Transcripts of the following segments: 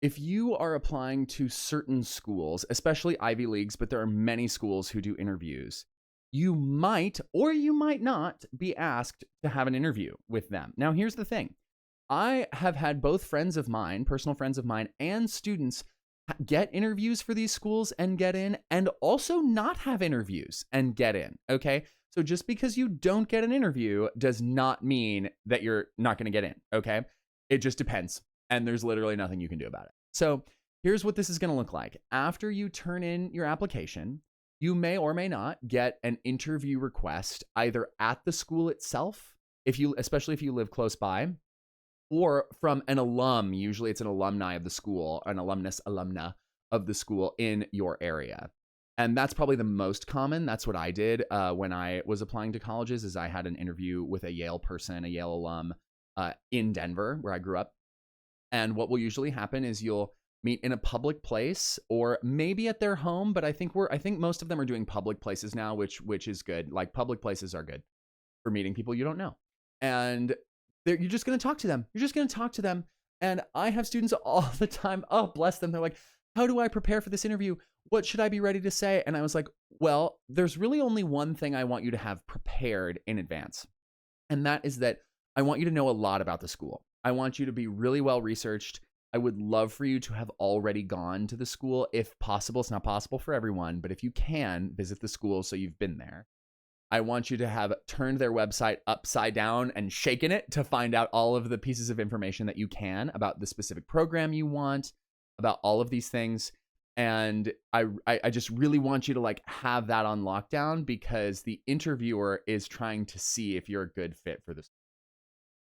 if you are applying to certain schools, especially Ivy Leagues, but there are many schools who do interviews, you might or you might not be asked to have an interview with them. Now, here's the thing. I have had both friends of mine, personal friends of mine, and students get interviews for these schools and get in, and also not have interviews and get in, okay? So just because you don't get an interview does not mean that you're not going to get in, okay? It just depends, and there's literally nothing you can do about it. So here's what this is going to look like. After you turn in your application, you may or may not get an interview request either at the school itself, especially if you live close by, or from an alum. Usually it's an alumni of the school, an alumna of the school in your area. And that's probably the most common. That's what I did when I was applying to colleges, is I had an interview with a Yale person, a Yale alum in Denver, where I grew up. And what will usually happen is you'll meet in a public place or maybe at their home, but I think most of them are doing public places now, which is good. Like, public places are good for meeting people you don't know. And you're just going to talk to them. You're just going to talk to them. And I have students all the time. Oh, bless them. They're like, how do I prepare for this interview? What should I be ready to say? And I was like, well, there's really only one thing I want you to have prepared in advance. And that is that I want you to know a lot about the school. I want you to be really well researched. I would love for you to have already gone to the school if possible. It's not possible for everyone, but if you can, visit the school so you've been there. I want you to have turned their website upside down and shaken it to find out all of the pieces of information that you can about the specific program you want, about all of these things. And I just really want you to like have that on lockdown, because the interviewer is trying to see if you're a good fit for this.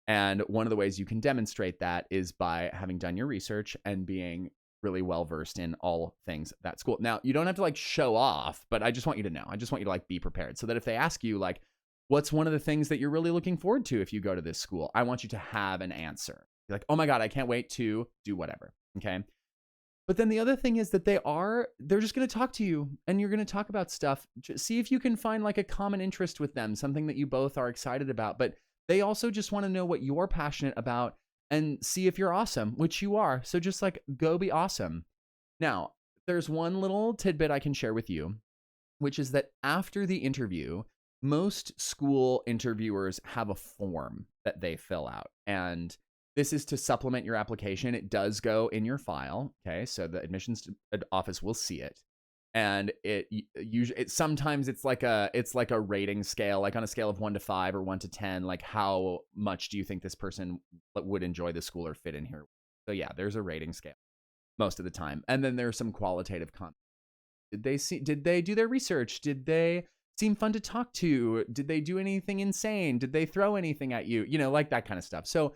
And one of the ways you can demonstrate that is by having done your research and being really well versed in all things that school. Now, you don't have to like show off, but I just want you to know. I just want you to like be prepared, so that if they ask you like, what's one of the things that you're really looking forward to if you go to this school, I want you to have an answer. You're like, oh my God, I can't wait to do whatever. Okay. But then the other thing is that they're just going to talk to you, and you're going to talk about stuff. Just see if you can find like a common interest with them, something that you both are excited about. But they also just want to know what you're passionate about and see if you're awesome, which you are. So just like go be awesome. Now, there's one little tidbit I can share with you, which is that after the interview, most school interviewers have a form that they fill out. And this is to supplement your application. It does go in your file. Okay. So the admissions office will see it. And sometimes it's like a rating scale, like on a scale of 1 to 5 or 1 to 10, like how much do you think this person would enjoy the school or fit in here? So yeah, there's a rating scale most of the time. And then there's some qualitative comments. Did they do their research? Did they seem fun to talk to? Did they do anything insane? Did they throw anything at you? Like that kind of stuff. So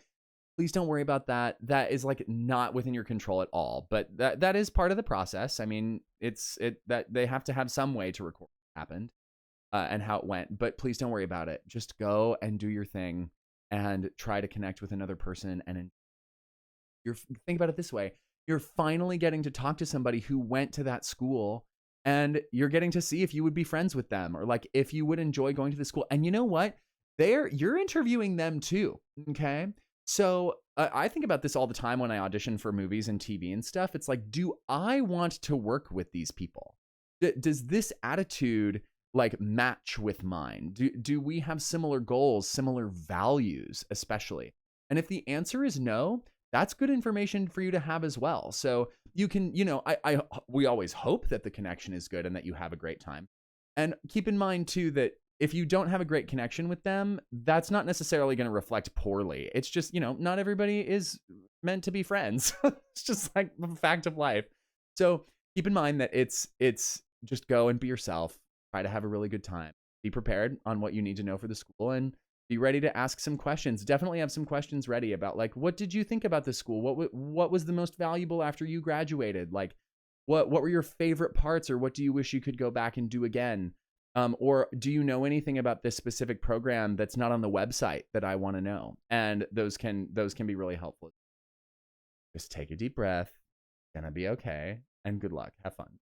please don't worry about that. That is like not within your control at all. But that is part of the process. I mean, that they have to have some way to record what happened and how it went. But please don't worry about it. Just go and do your thing and try to connect with another person. And think about it this way: you're finally getting to talk to somebody who went to that school, and you're getting to see if you would be friends with them, or like if you would enjoy going to the school. And you know what? You're interviewing them too. Okay. So I think about this all the time when I audition for movies and TV and stuff. It's like, do I want to work with these people? Does this attitude like match with mine? Do we have similar goals, similar values, especially? And if the answer is no, that's good information for you to have as well. So you can, we always hope that the connection is good and that you have a great time. And keep in mind too that if you don't have a great connection with them, that's not necessarily going to reflect poorly. It's just, not everybody is meant to be friends. It's just like a fact of life. So keep in mind that it's just go and be yourself. Try to have a really good time. Be prepared on what you need to know for the school, and be ready to ask some questions. Definitely have some questions ready about like, what did you think about the school? What was the most valuable after you graduated? Like, what were your favorite parts, or what do you wish you could go back and do again? Or do you know anything about this specific program that's not on the website that I want to know? And those can be really helpful. Just take a deep breath. It's gonna be okay. And good luck. Have fun.